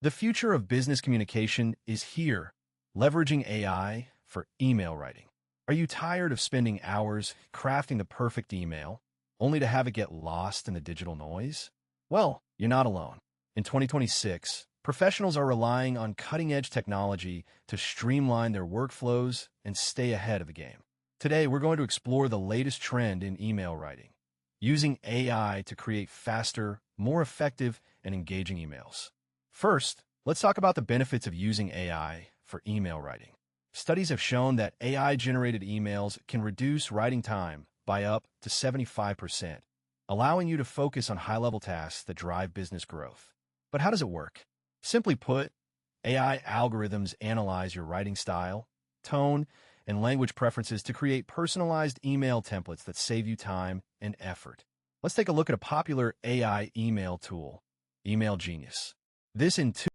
The future of business communication is here, leveraging AI for email writing. Are you tired of spending hours crafting the perfect email, only to have it get lost in the digital noise? Well, you're not alone. In 2026, professionals are relying on cutting-edge technology to streamline their workflows and stay ahead of the game. Today, we're going to explore the latest trend in email writing, using AI to create faster, more effective, and engaging emails. First, let's talk about the benefits of using AI for email writing. Studies have shown that AI-generated emails can reduce writing time by up to 75%, allowing you to focus on high-level tasks that drive business growth. But how does it work? Simply put, AI algorithms analyze your writing style, tone, and language preferences to create personalized email templates that save you time and effort. Let's take a look at a popular AI email tool, Email Genius. This intuitive